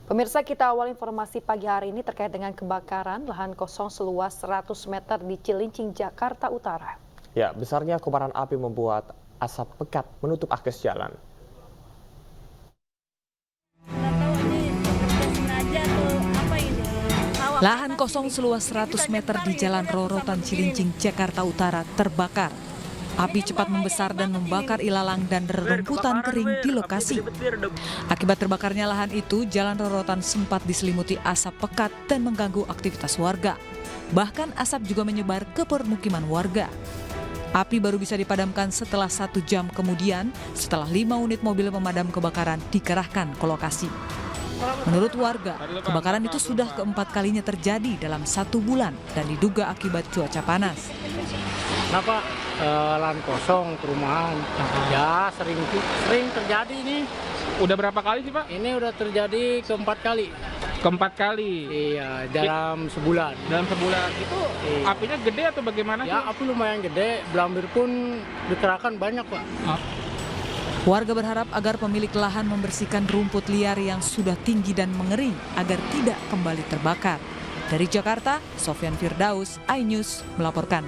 Pemirsa, kita awal informasi pagi hari ini terkait dengan kebakaran lahan kosong seluas 100 meter di Cilincing, Jakarta Utara. Ya, besarnya kobaran api membuat asap pekat menutup akses jalan. Lahan kosong seluas 100 meter di Jalan Rorotan Cilincing, Jakarta Utara terbakar. Api cepat membesar dan membakar ilalang dan rerumputan kering di lokasi. Akibat terbakarnya lahan itu, Jalan Rorotan sempat diselimuti asap pekat dan mengganggu aktivitas warga. Bahkan asap juga menyebar ke permukiman warga. Api baru bisa dipadamkan setelah 1 jam kemudian, setelah 5 unit mobil pemadam kebakaran dikerahkan ke lokasi. Menurut warga, kebakaran itu sudah keempat kalinya terjadi dalam 1 bulan dan diduga akibat cuaca panas. Kenapa lahan kosong perumahan? Ya sering terjadi ini. Udah berapa kali sih Pak? Ini udah terjadi keempat kali. Keempat kali? Iya, dalam sebulan. Dalam sebulan itu iya. Apinya gede atau bagaimana? Ya api lumayan gede, belambir pun dikerahkan banyak Pak. Warga berharap agar pemilik lahan membersihkan rumput liar yang sudah tinggi dan mengering agar tidak kembali terbakar. Dari Jakarta, Sofyan Firdaus, iNews melaporkan.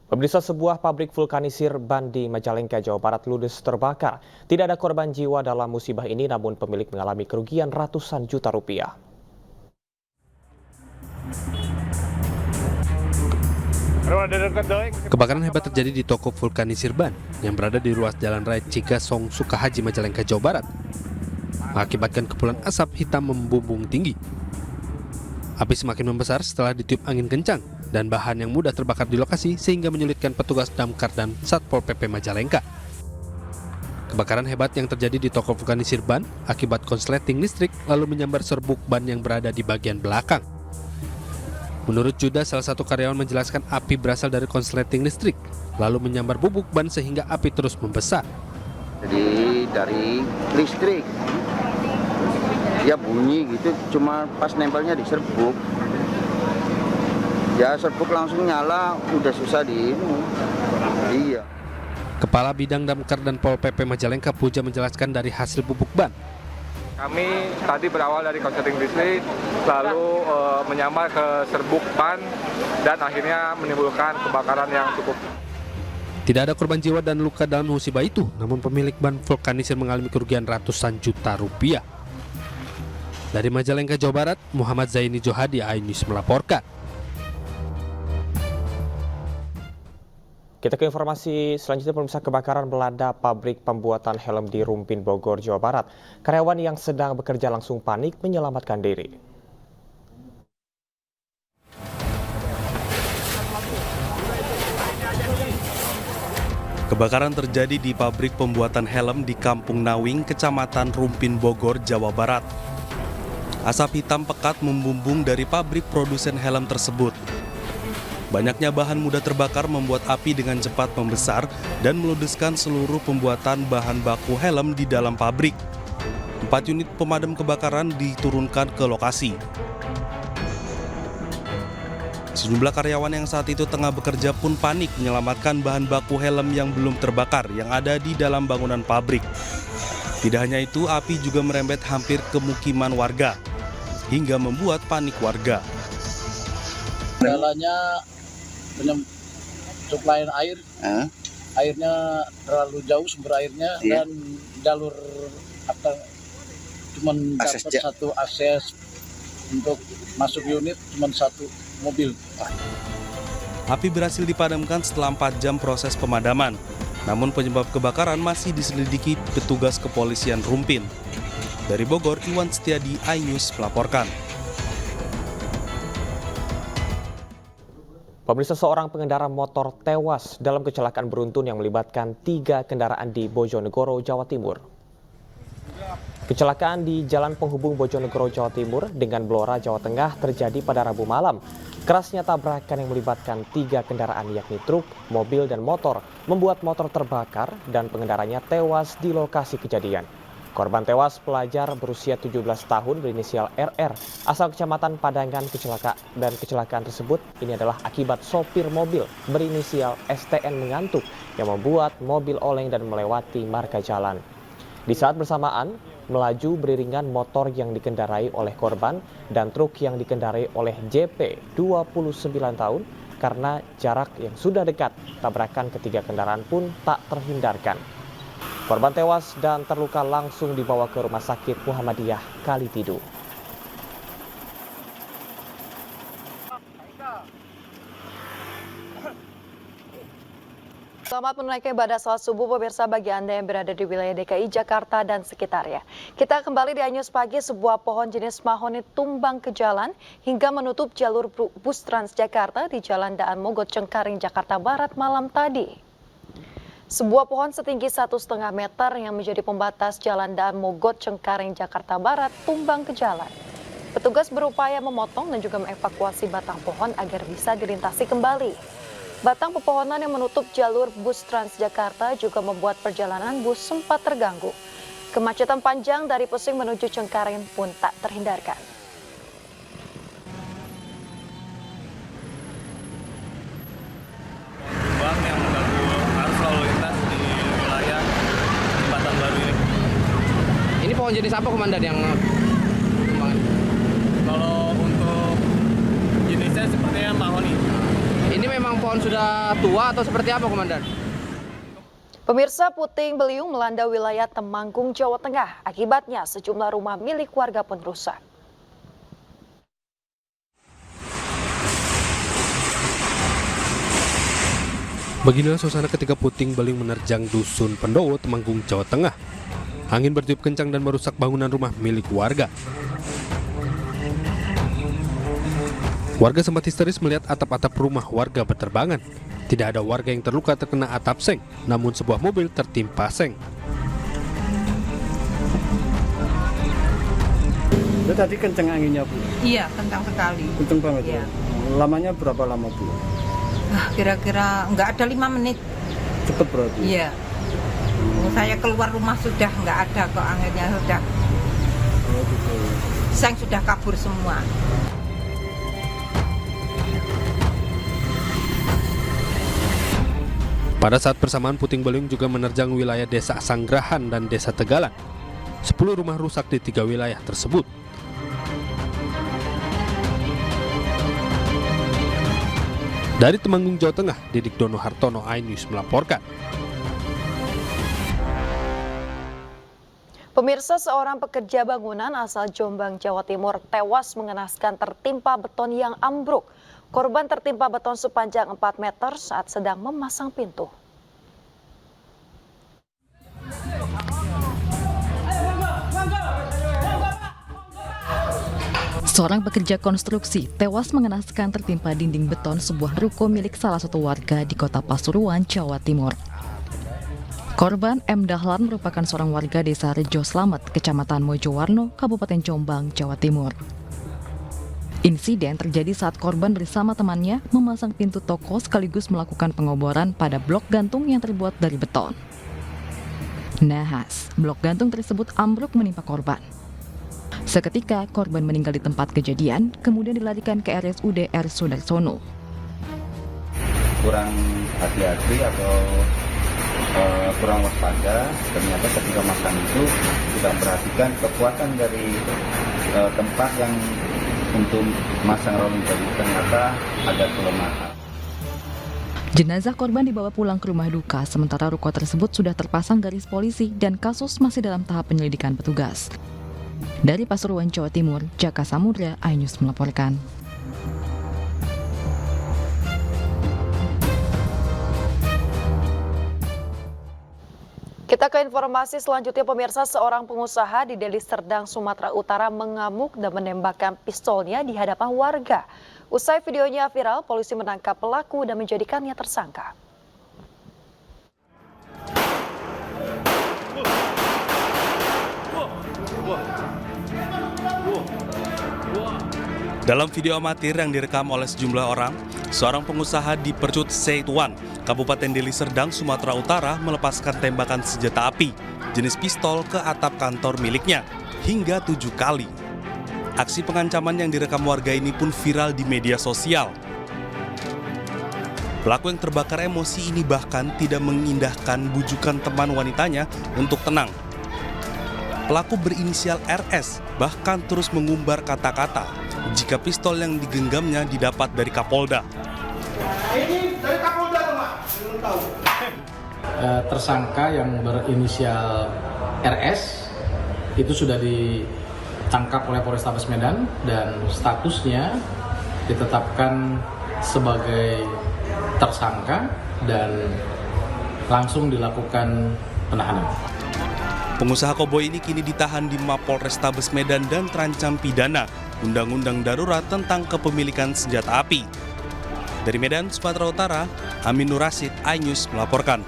Pemirsa, sebuah pabrik vulkanisir ban di Majalengka, Jawa Barat ludes terbakar. Tidak ada korban jiwa dalam musibah ini, namun pemilik mengalami kerugian ratusan juta rupiah. Kebakaran hebat terjadi di toko vulkanisir ban yang berada di ruas Jalan Raya Cigasong, Sukahaji, Majalengka, Jawa Barat, mengakibatkan kepulan asap hitam membumbung tinggi. Api semakin membesar setelah ditiup angin kencang dan bahan yang mudah terbakar di lokasi sehingga menyulitkan petugas damkar dan Satpol PP Majalengka. Kebakaran hebat yang terjadi di toko vulkanisir ban akibat konsleting listrik lalu menyambar serbuk ban yang berada di bagian belakang. Menurut Juda, salah satu karyawan menjelaskan api berasal dari konsleting listrik lalu menyambar bubuk ban sehingga api terus membesar. Jadi dari listrik dia bunyi gitu, cuma pas nempelnya di serbuk. Ya serbuk langsung nyala, udah susah di ini. Iya. Kepala Bidang Damkar dan Pol PP Majalengka Puja menjelaskan dari hasil bubuk ban. Kami tadi berawal dari konsleting listrik, lalu menyambar ke serbuk ban dan akhirnya menimbulkan kebakaran yang cukup. Tidak ada korban jiwa dan luka dalam musibah itu, namun pemilik ban vulkanisir mengalami kerugian ratusan juta rupiah. Dari Majalengka, Jawa Barat, Muhammad Zaini Johadi, iNews melaporkan. Kita ke informasi selanjutnya, pemirsa. Kebakaran melanda pabrik pembuatan helm di Rumpin, Bogor, Jawa Barat. Karyawan yang sedang bekerja langsung panik menyelamatkan diri. Kebakaran terjadi di pabrik pembuatan helm di Kampung Nawing, Kecamatan Rumpin, Bogor, Jawa Barat. Asap hitam pekat membumbung dari pabrik produsen helm tersebut. Banyaknya bahan mudah terbakar membuat api dengan cepat membesar dan meludeskan seluruh pembuatan bahan baku helm di dalam pabrik. 4 unit pemadam kebakaran diturunkan ke lokasi. Sejumlah karyawan yang saat itu tengah bekerja pun panik menyelamatkan bahan baku helm yang belum terbakar yang ada di dalam bangunan pabrik. Tidak hanya itu, api juga merembet hampir ke mukiman warga hingga membuat panik warga. Kendalanya suplai air, airnya terlalu jauh sumber airnya, dan jalur cuma dapat satu akses untuk masuk unit, cuma satu mobil. Api berhasil dipadamkan setelah 4 jam proses pemadaman. Namun penyebab kebakaran masih diselidiki petugas kepolisian Rumpin. Dari Bogor, Iwan Setiadi, iNews melaporkan. Pemirsa, seorang pengendara motor tewas dalam kecelakaan beruntun yang melibatkan 3 kendaraan di Bojonegoro, Jawa Timur. Kecelakaan di Jalan Penghubung Bojonegoro, Jawa Timur dengan Blora, Jawa Tengah terjadi pada Rabu malam. Kerasnya tabrakan yang melibatkan 3 kendaraan yakni truk, mobil, dan motor membuat motor terbakar dan pengendaranya tewas di lokasi kejadian. Korban tewas pelajar berusia 17 tahun berinisial RR asal Kecamatan Padangan. Kecelakaan tersebut ini adalah akibat sopir mobil berinisial STN mengantuk yang membuat mobil oleng dan melewati marka jalan. Di saat bersamaan, melaju beriringan motor yang dikendarai oleh korban dan truk yang dikendarai oleh JP, 29 tahun. Karena jarak yang sudah dekat, tabrakan ketiga kendaraan pun tak terhindarkan. Korban tewas dan terluka langsung dibawa ke Rumah Sakit Muhammadiyah Kalitidu. Selamat menunaikan ibadah salat subuh pemirsa bagi Anda yang berada di wilayah DKI Jakarta dan sekitarnya. Kita kembali di Anyus Pagi, sebuah pohon jenis mahoni tumbang ke jalan hingga menutup jalur bus Transjakarta di Jalan Daan Mogot Cengkaring, Jakarta Barat malam tadi. Sebuah pohon setinggi 1,5 meter yang menjadi pembatas Jalan Daan Mogot Cengkaring, Jakarta Barat tumbang ke jalan. Petugas berupaya memotong dan juga mengevakuasi batang pohon agar bisa dilintasi kembali. Batang pepohonan yang menutup jalur bus Transjakarta juga membuat perjalanan bus sempat terganggu. Kemacetan panjang dari Pesing menuju Cengkaring pun tak terhindarkan. Tumbang yang mengganggu arus lalu lintas di wilayah Jembatan Baru ini. Ini pohon jenis apa, Komandan, yang tumbang? Kalau untuk jenisnya sepertinya mahoni. Ini memang pohon sudah tua atau seperti apa, Komandan? Pemirsa, puting beliung melanda wilayah Temanggung, Jawa Tengah. Akibatnya sejumlah rumah milik warga pun rusak. Beginilah suasana ketika puting beliung menerjang Dusun Pendowo, Temanggung, Jawa Tengah. Angin bertiup kencang dan merusak bangunan rumah milik warga. Warga sempat histeris melihat atap-atap rumah warga berterbangan. Tidak ada warga yang terluka terkena atap seng, namun sebuah mobil tertimpa seng. Itu tadi kencang anginnya, Bu? Iya, kencang sekali. Kencang banget? Iya. Lamanya berapa lama, Bu? Kira-kira nggak ada 5 menit. Cepet berarti? Iya. Saya keluar rumah sudah nggak ada kok anginnya, sudah. Oh, gitu. Seng sudah kabur semua. Pada saat bersamaan puting beliung juga menerjang wilayah Desa Sanggrahan dan Desa Tegalan. 10 rumah rusak di 3 wilayah tersebut. Dari Temanggung, Jawa Tengah, Didik Dono Hartono, iNews melaporkan. Pemirsa, seorang pekerja bangunan asal Jombang, Jawa Timur tewas mengenaskan tertimpa beton yang ambruk. Korban tertimpa beton sepanjang 4 meter saat sedang memasang pintu. Seorang pekerja konstruksi tewas mengenaskan tertimpa dinding beton sebuah ruko milik salah satu warga di Kota Pasuruan, Jawa Timur. Korban M. Dahlan merupakan seorang warga desa Rejo Slamet, Kecamatan Mojowarno, Kabupaten Jombang, Jawa Timur. Insiden terjadi saat korban bersama temannya memasang pintu toko sekaligus melakukan pengoboran pada blok gantung yang terbuat dari beton. Nahas, blok gantung tersebut ambruk menimpa korban. Seketika korban meninggal di tempat kejadian, kemudian dilarikan ke RSUD R. Sudarsono. Kurang hati-hati atau kurang waspada, ternyata ketika makan itu tidak perhatikan kekuatan dari tempat yang untuk masang rolling tadi, ternyata ada kelemahan. Jenazah korban dibawa pulang ke rumah duka, sementara ruko tersebut sudah terpasang garis polisi dan kasus masih dalam tahap penyelidikan petugas. Dari Pasuruan, Jawa Timur, Jaka Samudra, iNews melaporkan. Kita ke informasi selanjutnya, pemirsa. Seorang pengusaha di Deli Serdang, Sumatera Utara mengamuk dan menembakkan pistolnya di hadapan warga. Usai videonya viral, polisi menangkap pelaku dan menjadikannya tersangka. Dalam video amatir yang direkam oleh sejumlah orang, seorang pengusaha di Percut Seituan, Kabupaten Deli Serdang, Sumatera Utara melepaskan tembakan senjata api jenis pistol ke atap kantor miliknya hingga 7 kali. Aksi pengancaman yang direkam warga ini pun viral di media sosial. Pelaku yang terbakar emosi ini bahkan tidak mengindahkan bujukan teman wanitanya untuk tenang. Pelaku berinisial RS bahkan terus mengumbar kata-kata jika pistol yang digenggamnya didapat dari Kapolda. Ini dari Kapolda tuh, Pak. Belum tahu. Tersangka yang berinisial RS itu sudah ditangkap oleh Polrestabes Medan dan statusnya ditetapkan sebagai tersangka dan langsung dilakukan penahanan. Pengusaha koboi ini kini ditahan di Mapolrestabes Medan dan terancam pidana Undang-Undang Darurat tentang kepemilikan senjata api. Dari Medan, Sumatera Utara, Amin Nur Rasyid, iNews melaporkan.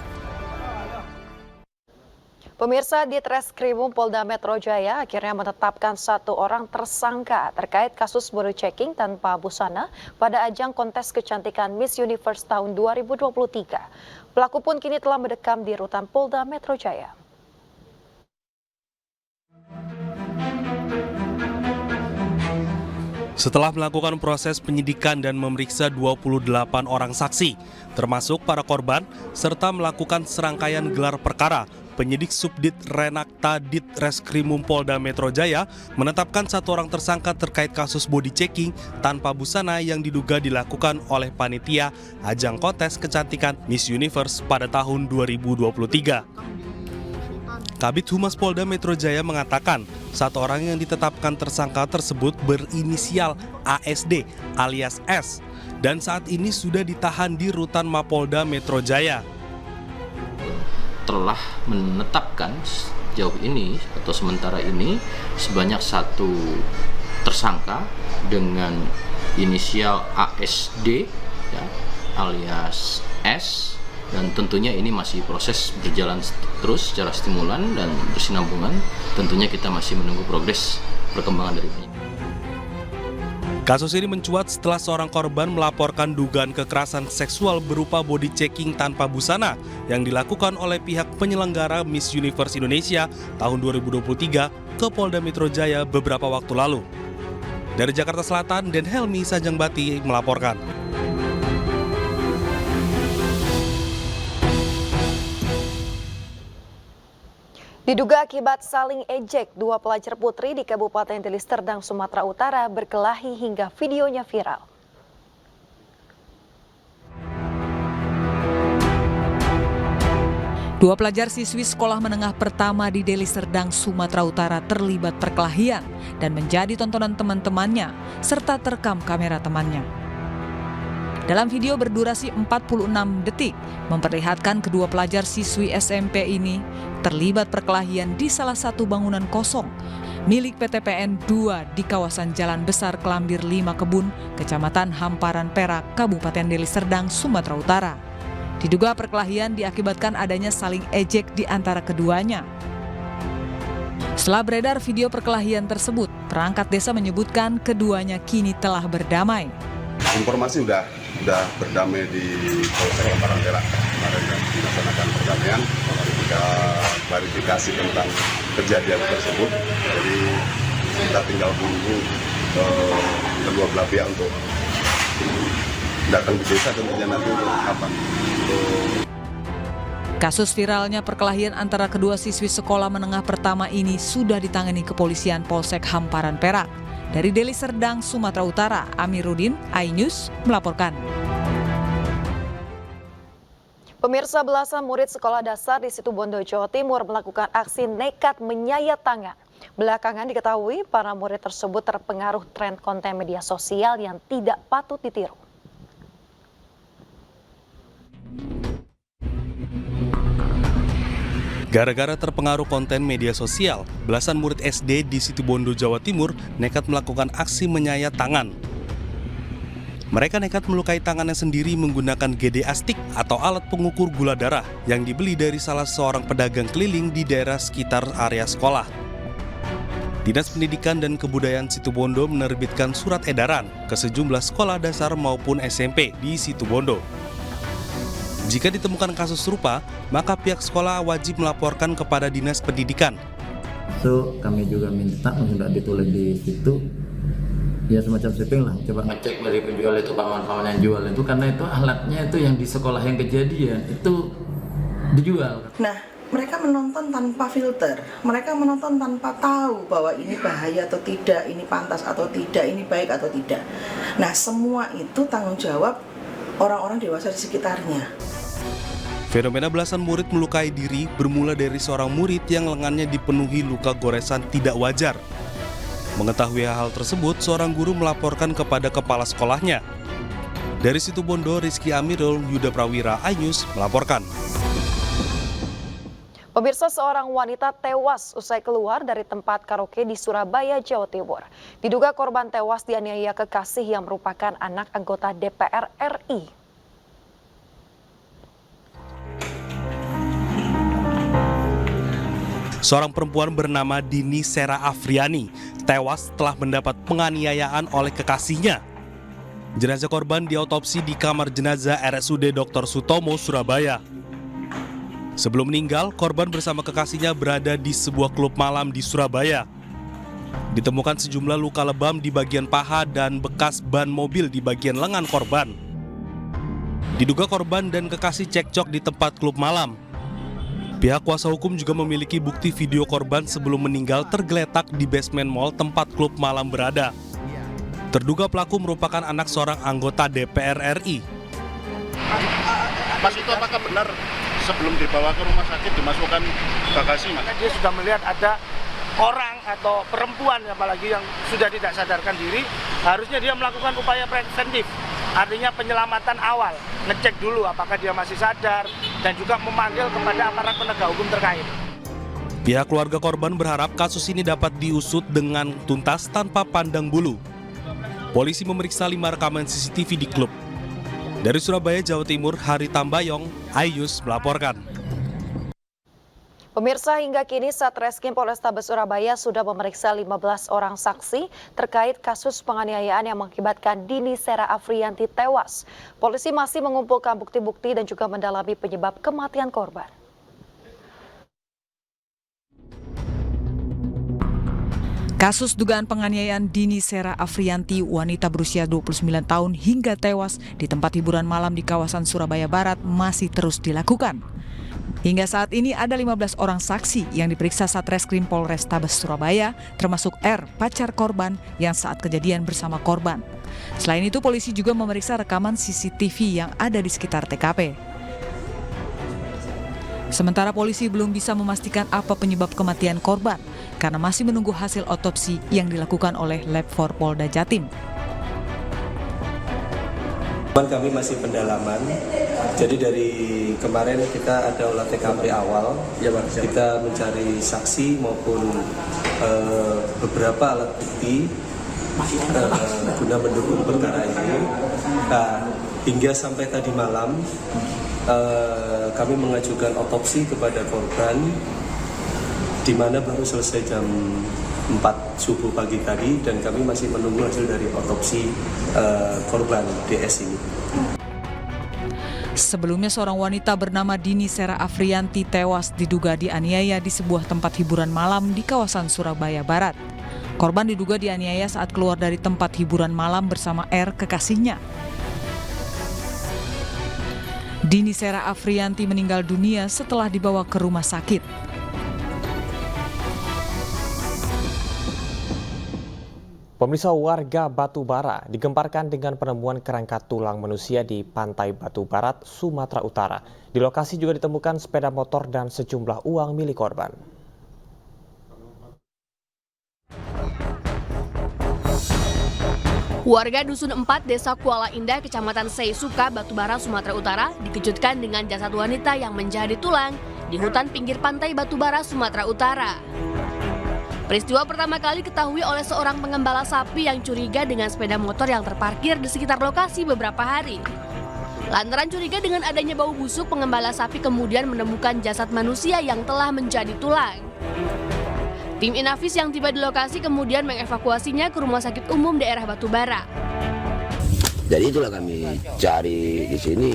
Pemirsa, di Treskrimum Polda Metro Jaya akhirnya menetapkan 1 orang tersangka terkait kasus body checking tanpa busana pada ajang kontes kecantikan Miss Universe tahun 2023. Pelaku pun kini telah mendekam di rutan Polda Metro Jaya. Setelah melakukan proses penyidikan dan memeriksa 28 orang saksi, termasuk para korban, serta melakukan serangkaian gelar perkara, penyidik Subdit Renakta Dit Reskrimum Polda Metro Jaya menetapkan 1 orang tersangka terkait kasus body checking tanpa busana yang diduga dilakukan oleh panitia ajang kontes kecantikan Miss Universe pada tahun 2023. Kabid Humas Polda Metro Jaya mengatakan 1 orang yang ditetapkan tersangka tersebut berinisial ASD alias S dan saat ini sudah ditahan di rutan Mapolda Metro Jaya. Telah menetapkan sejauh ini atau sementara ini sebanyak 1 tersangka dengan inisial ASD ya, alias S, dan tentunya ini masih proses berjalan terus secara stimulan dan bersinambungan. Tentunya kita masih menunggu progres perkembangan dari ini. Kasus ini mencuat setelah seorang korban melaporkan dugaan kekerasan seksual berupa body checking tanpa busana yang dilakukan oleh pihak penyelenggara Miss Universe Indonesia tahun 2023 ke Polda Metro Jaya beberapa waktu lalu. Dari Jakarta Selatan, Den Helmi Sajangbati melaporkan. Diduga akibat saling ejek, 2 pelajar putri di Kabupaten Deli Serdang, Sumatera Utara berkelahi hingga videonya viral. Dua pelajar siswi sekolah menengah pertama di Deli Serdang, Sumatera Utara terlibat perkelahian dan menjadi tontonan teman-temannya serta terekam kamera temannya. Dalam video berdurasi 46 detik, memperlihatkan kedua pelajar siswi SMP ini terlibat perkelahian di salah satu bangunan kosong milik PTPN 2 di kawasan Jalan Besar Kelambir 5 Kebun, Kecamatan Hamparan Perak, Kabupaten Deli Serdang, Sumatera Utara. Diduga perkelahian diakibatkan adanya saling ejek di antara keduanya. Setelah beredar video perkelahian tersebut, perangkat desa menyebutkan keduanya kini telah berdamai. Informasi sudah berdamai di Polsek Hamparan Perak. Kemarin dilaksanakan perdamaian, kita klarifikasi tentang kejadian tersebut. Jadi kita tinggal menunggu kedua belah pihak untuk datang di desa tentunya nanti untuk apa? Kasus viralnya perkelahian antara kedua siswi sekolah menengah pertama ini sudah ditangani kepolisian Polsek Hamparan Perak. Dari Deli Serdang, Sumatera Utara, Amiruddin, iNews melaporkan. Pemirsa, belasan murid sekolah dasar di Situbondo, Jawa Timur melakukan aksi nekat menyayat tangan. Belakangan diketahui para murid tersebut terpengaruh tren konten media sosial yang tidak patut ditiru. Gara-gara terpengaruh konten media sosial, belasan murid SD di Situbondo, Jawa Timur nekat melakukan aksi menyayat tangan. Mereka nekat melukai tangannya sendiri menggunakan GD astik atau alat pengukur gula darah yang dibeli dari salah seorang pedagang keliling di daerah sekitar area sekolah. Dinas Pendidikan dan Kebudayaan Situbondo menerbitkan surat edaran ke sejumlah sekolah dasar maupun SMP di Situbondo. Jika ditemukan kasus serupa, maka pihak sekolah wajib melaporkan kepada Dinas Pendidikan. So, kami juga minta untuk ditulis di situ, ya semacam shipping lah. Coba ngecek dari penjual itu, paman-paman yang jual itu, karena itu alatnya itu yang di sekolah yang kejadian, itu dijual. Nah, mereka menonton tanpa filter, mereka menonton tanpa tahu bahwa ini bahaya atau tidak, ini pantas atau tidak, ini baik atau tidak. Nah, semua itu tanggung jawab orang-orang dewasa di sekitarnya. Fenomena belasan murid melukai diri bermula dari seorang murid yang lengannya dipenuhi luka goresan tidak wajar. Mengetahui hal tersebut, seorang guru melaporkan kepada kepala sekolahnya. Dari Situbondo, Rizky Amirul, Yuda Prawira, iNews melaporkan. Pemirsa, seorang wanita tewas usai keluar dari tempat karaoke di Surabaya, Jawa Timur. Diduga korban tewas dianiaya kekasih yang merupakan anak anggota DPR RI. Seorang perempuan bernama Dini Sera Afriani tewas setelah mendapat penganiayaan oleh kekasihnya. Jenazah korban diotopsi di kamar jenazah RSUD Dr. Sutomo, Surabaya. Sebelum meninggal, korban bersama kekasihnya berada di sebuah klub malam di Surabaya. Ditemukan sejumlah luka lebam di bagian paha dan bekas ban mobil di bagian lengan korban. Diduga korban dan kekasih cekcok di tempat klub malam. Pihak kuasa hukum juga memiliki bukti video korban sebelum meninggal tergeletak di basement mall tempat klub malam berada. Terduga pelaku merupakan anak seorang anggota DPR RI. Mas, itu apakah benar sebelum dibawa ke rumah sakit dimasukkan bagasi? Maka dia sudah melihat ada orang atau perempuan apalagi yang sudah tidak sadarkan diri, harusnya dia melakukan upaya preventif, artinya penyelamatan awal, ngecek dulu apakah dia masih sadar dan juga memanggil kepada aparat penegak hukum terkait. Pihak keluarga korban berharap kasus ini dapat diusut dengan tuntas tanpa pandang bulu. Polisi memeriksa 5 rekaman CCTV di klub. Dari Surabaya, Jawa Timur, Hari Tambayong, iNews melaporkan. Pemirsa, hingga kini Satreskrim Polrestabes Surabaya sudah memeriksa 15 orang saksi terkait kasus penganiayaan yang mengakibatkan Dini Sera Afrianti tewas. Polisi masih mengumpulkan bukti-bukti dan juga mendalami penyebab kematian korban. Kasus dugaan penganiayaan Dini Sera Afrianti, wanita berusia 29 tahun hingga tewas di tempat hiburan malam di kawasan Surabaya Barat masih terus dilakukan. Hingga saat ini ada 15 orang saksi yang diperiksa Satreskrim Polrestabes Surabaya, termasuk R, pacar korban yang saat kejadian bersama korban. Selain itu, polisi juga memeriksa rekaman CCTV yang ada di sekitar TKP. Sementara polisi belum bisa memastikan apa penyebab kematian korban karena masih menunggu hasil otopsi yang dilakukan oleh Lab 4 Polda Jatim. Kami masih pendalaman, jadi dari kemarin kita ada olah TKP awal, kita mencari saksi maupun beberapa alat bukti guna mendukung perkara ini. Nah, hingga sampai tadi malam kami mengajukan otopsi kepada korban, di mana baru selesai jam 4 subuh pagi tadi, dan kami masih menunggu hasil dari otopsi korban DS ini. Sebelumnya seorang wanita bernama Dini Sera Afrianti tewas diduga dianiaya di sebuah tempat hiburan malam di kawasan Surabaya Barat. Korban diduga dianiaya saat keluar dari tempat hiburan malam bersama R, kekasihnya. Dini Sera Afrianti meninggal dunia setelah dibawa ke rumah sakit. Pemirsa, warga Batubara digemparkan dengan penemuan kerangka tulang manusia di Pantai Batu Barat, Sumatera Utara. Di lokasi juga ditemukan sepeda motor dan sejumlah uang milik korban. Warga Dusun 4, Desa Kuala Indah, Kecamatan Seisuka, Batubara, Sumatera Utara dikejutkan dengan jasad wanita yang menjadi tulang di hutan pinggir Pantai Batubara, Sumatera Utara. Peristiwa pertama kali diketahui oleh seorang pengembala sapi yang curiga dengan sepeda motor yang terparkir di sekitar lokasi beberapa hari. Lantaran curiga dengan adanya bau busuk, pengembala sapi kemudian menemukan jasad manusia yang telah menjadi tulang. Tim Inafis yang tiba di lokasi kemudian mengevakuasinya ke Rumah Sakit Umum Daerah Batubara. Jadi itulah kami cari di sini.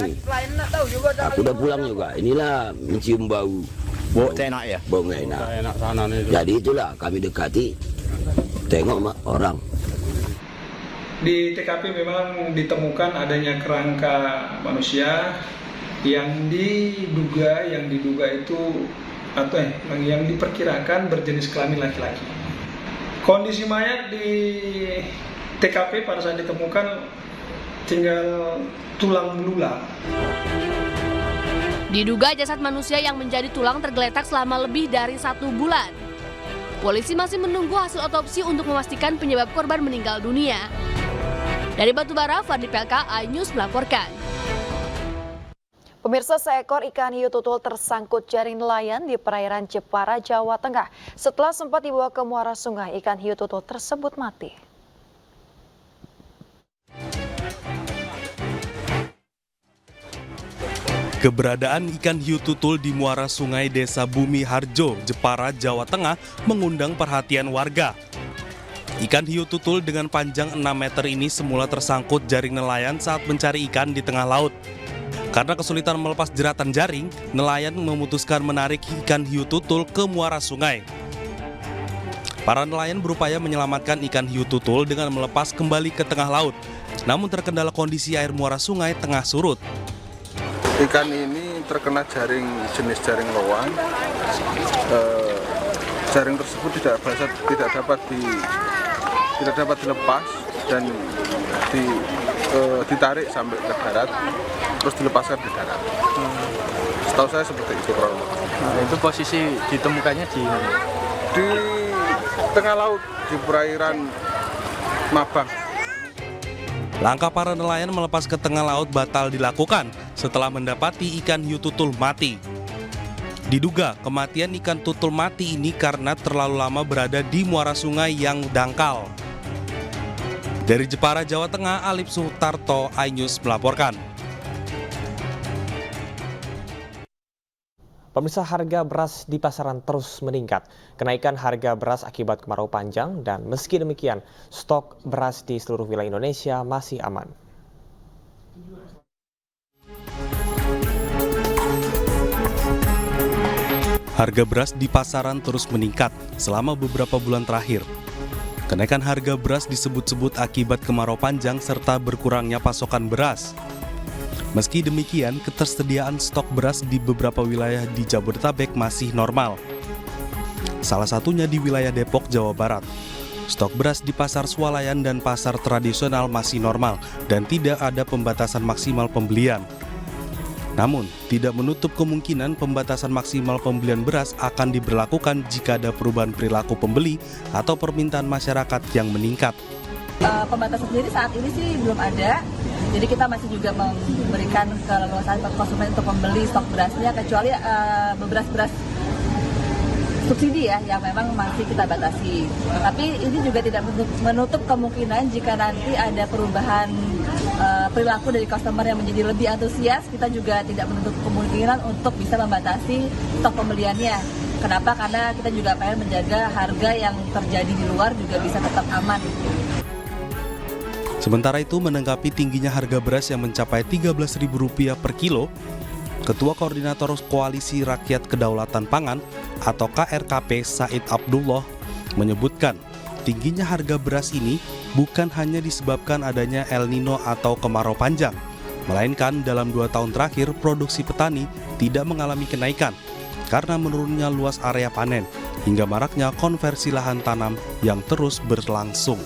Aku udah pulang juga. Inilah mencium bau. Bau enak ya? Bau nggak enak. Jadi itulah kami dekati, tengok orang. Di TKP memang ditemukan adanya kerangka manusia yang diduga itu atau yang diperkirakan berjenis kelamin laki-laki. Kondisi mayat di TKP pada saat ditemukan tinggal tulang belulang. Diduga jasad manusia yang menjadi tulang tergeletak selama lebih dari 1 bulan. Polisi masih menunggu hasil otopsi untuk memastikan penyebab korban meninggal dunia. Dari Batubara, Fadli PLK, iNews melaporkan. Pemirsa, seekor ikan hiu tutul tersangkut jaring nelayan di perairan Jepara, Jawa Tengah. Setelah sempat dibawa ke muara sungai, ikan hiu tutul tersebut mati. Keberadaan ikan hiu tutul di muara sungai Desa Bumi Harjo, Jepara, Jawa Tengah mengundang perhatian warga. Ikan hiu tutul dengan panjang 6 meter ini semula tersangkut jaring nelayan saat mencari ikan di tengah laut. Karena kesulitan melepas jeratan jaring, nelayan memutuskan menarik ikan hiu tutul ke muara sungai. Para nelayan berupaya menyelamatkan ikan hiu tutul dengan melepas kembali ke tengah laut. Namun terkendala kondisi air muara sungai tengah surut. Ikan ini terkena jaring jenis jaring lowang. Jaring tersebut tidak dapat dilepas dan ditarik sampai ke darat, terus dilepaskan di darat. Setahu saya seperti itu, Bro. Itu posisi ditemukannya di tengah laut, di perairan Mabang. Langkah para nelayan melepas ke tengah laut batal dilakukan setelah mendapati ikan hiu tutul mati. Diduga kematian ikan tutul mati ini karena terlalu lama berada di muara sungai yang dangkal. Dari Jepara, Jawa Tengah, Alip Sutarto, iNews melaporkan. Pemirsa, harga beras di pasaran terus meningkat. Kenaikan harga beras akibat kemarau panjang dan meski demikian, stok beras di seluruh wilayah Indonesia masih aman. Harga beras di pasaran terus meningkat selama beberapa bulan terakhir. Kenaikan harga beras disebut-sebut akibat kemarau panjang serta berkurangnya pasokan beras. Meski demikian, ketersediaan stok beras di beberapa wilayah di Jabodetabek masih normal. Salah satunya di wilayah Depok, Jawa Barat. Stok beras di pasar swalayan dan pasar tradisional masih normal dan tidak ada pembatasan maksimal pembelian. Namun, tidak menutup kemungkinan pembatasan maksimal pembelian beras akan diberlakukan jika ada perubahan perilaku pembeli atau permintaan masyarakat yang meningkat. Pembatasan sendiri saat ini sih belum ada, jadi kita masih juga memberikan keleluasaan konsumen untuk membeli stok berasnya, kecuali beras-beras subsidi ya yang memang masih kita batasi. Tapi ini juga tidak menutup kemungkinan jika nanti ada perubahan perilaku dari customer yang menjadi lebih antusias, kita juga tidak menutup kemungkinan untuk bisa membatasi stok pembeliannya. Kenapa? Karena kita juga pengen menjaga harga yang terjadi di luar juga bisa tetap aman. Sementara itu, menanggapi tingginya harga beras yang mencapai Rp13.000 per kilo, Ketua Koordinator Koalisi Rakyat Kedaulatan Pangan atau KRKP Said Abdullah menyebutkan tingginya harga beras ini bukan hanya disebabkan adanya El Nino atau kemarau panjang, melainkan dalam 2 tahun terakhir produksi petani tidak mengalami kenaikan karena menurunnya luas area panen hingga maraknya konversi lahan tanam yang terus berlangsung.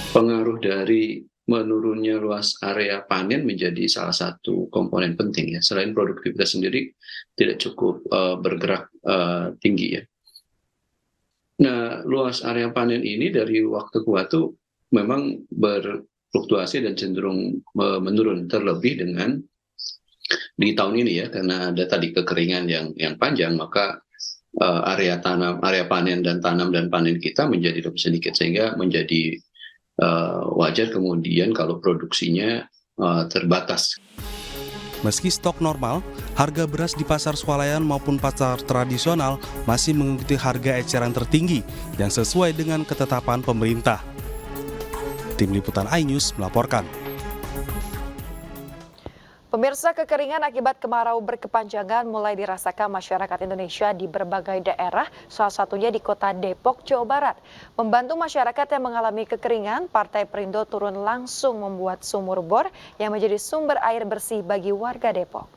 Pengaruh dari menurunnya luas area panen menjadi salah satu komponen penting ya. Selain produktivitas sendiri tidak cukup bergerak tinggi ya. Nah, luas area panen ini dari waktu ke waktu memang berfluktuasi dan cenderung menurun, terlebih dengan di tahun ini ya, karena ada tadi kekeringan yang panjang, maka area panen dan tanam dan panen kita menjadi lebih sedikit, sehingga menjadi wajar kemudian kalau produksinya terbatas. Meski stok normal, harga beras di pasar swalayan maupun pasar tradisional masih mengikuti harga eceran tertinggi yang sesuai dengan ketetapan pemerintah. Tim Liputan iNews melaporkan. Pemirsa, kekeringan akibat kemarau berkepanjangan mulai dirasakan masyarakat Indonesia di berbagai daerah, salah satunya di kota Depok, Jawa Barat. Membantu masyarakat yang mengalami kekeringan, Partai Perindo turun langsung membuat sumur bor yang menjadi sumber air bersih bagi warga Depok.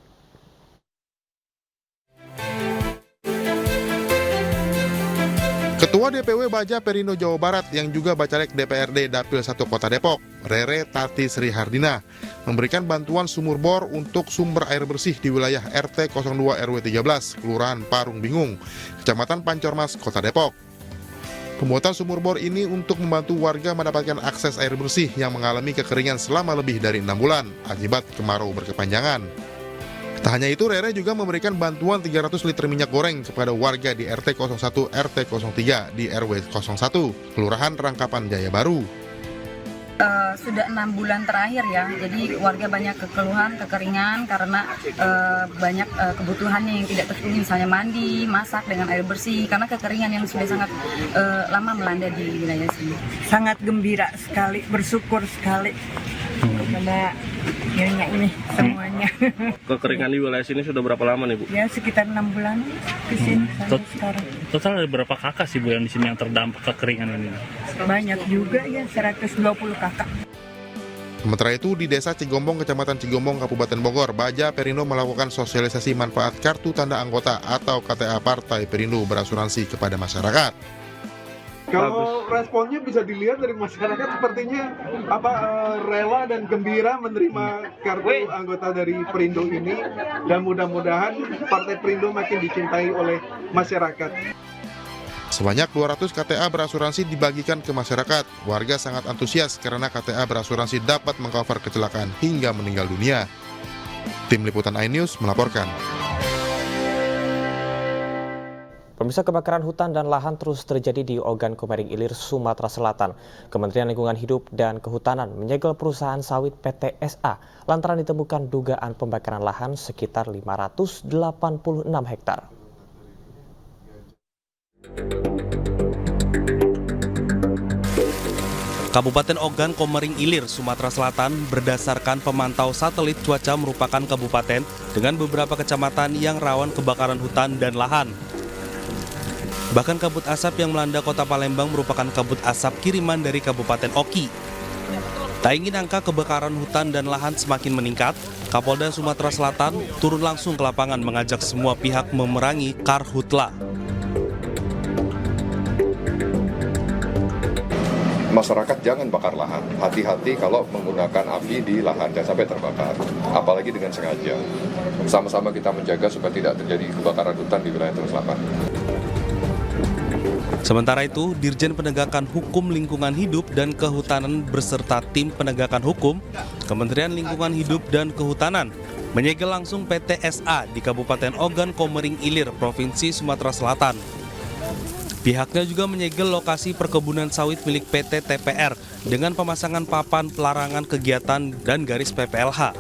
Ketua DPW Baja Perindo Jawa Barat yang juga Bacalek DPRD Dapil 1 Kota Depok, Rere Tati Sri Hardina, memberikan bantuan sumur bor untuk sumber air bersih di wilayah RT 02 RW 13, Kelurahan Parung Bingung, Kecamatan Pancormas, Kota Depok. Pembuatan sumur bor ini untuk membantu warga mendapatkan akses air bersih yang mengalami kekeringan selama lebih dari 6 bulan akibat kemarau berkepanjangan. Tak hanya itu, Rere juga memberikan bantuan 300 liter minyak goreng kepada warga di RT 01 RT 03 di RW 01, Kelurahan Rangkapan Jaya Baru. Sudah 6 bulan terakhir ya, jadi warga banyak kekeluhan, kekeringan karena banyak kebutuhannya yang tidak terpenuhi, misalnya mandi, masak dengan air bersih, karena kekeringan yang sudah sangat lama melanda di wilayah sini. Sangat gembira sekali, bersyukur sekali pada dirinya ini semuanya. Kekeringan di wilayah sini sudah berapa lama nih, Bu? Ya sekitar 6 bulan ke sini sampai sekarang. Total ada berapa kakak sih, Bu, yang di sini yang terdampak kekeringan ini? Banyak juga ya, 120 kakak. Sementara itu, di Desa Cigombong, Kecamatan Cigombong, Kabupaten Bogor, Baja Perindo melakukan sosialisasi manfaat kartu tanda anggota atau KTA Partai Perindo Berasuransi kepada masyarakat. Kalau responnya bisa dilihat dari masyarakat sepertinya rela dan gembira menerima kartu anggota dari Perindo ini, dan mudah-mudahan Partai Perindo makin dicintai oleh masyarakat. Sebanyak 200 KTA berasuransi dibagikan ke masyarakat. Warga sangat antusias karena KTA berasuransi dapat mengcover kecelakaan hingga meninggal dunia. Tim Liputan iNews melaporkan. Pemirsa, kebakaran hutan dan lahan terus terjadi di Ogan Komering Ilir, Sumatera Selatan. Kementerian Lingkungan Hidup dan Kehutanan menyegel perusahaan sawit PT SA lantaran ditemukan dugaan pembakaran lahan sekitar 586 hektar. Kabupaten Ogan Komering Ilir, Sumatera Selatan berdasarkan pemantau satelit cuaca merupakan kabupaten dengan beberapa kecamatan yang rawan kebakaran hutan dan lahan. Bahkan kabut asap yang melanda kota Palembang merupakan kabut asap kiriman dari Kabupaten Oki. Tak ingin angka kebakaran hutan dan lahan semakin meningkat, Kapolda Sumatera Selatan turun langsung ke lapangan mengajak semua pihak memerangi karhutla. Masyarakat jangan bakar lahan, hati-hati kalau menggunakan api di lahan, jangan sampai terbakar, apalagi dengan sengaja. Sama-sama kita menjaga supaya tidak terjadi kebakaran hutan di wilayah Selatan. Sementara itu, Dirjen Penegakan Hukum Lingkungan Hidup dan Kehutanan beserta tim penegakan hukum Kementerian Lingkungan Hidup dan Kehutanan menyegel langsung PT SA di Kabupaten Ogan Komering Ilir, Provinsi Sumatera Selatan. Pihaknya juga menyegel lokasi perkebunan sawit milik PT TPR dengan pemasangan papan pelarangan kegiatan dan garis PPLH.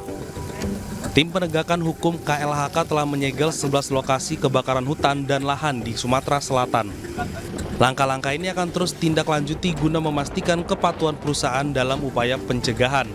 Tim penegakan hukum KLHK telah menyegel 11 lokasi kebakaran hutan dan lahan di Sumatera Selatan. Langkah-langkah ini akan terus tindak lanjuti guna memastikan kepatuhan perusahaan dalam upaya pencegahan.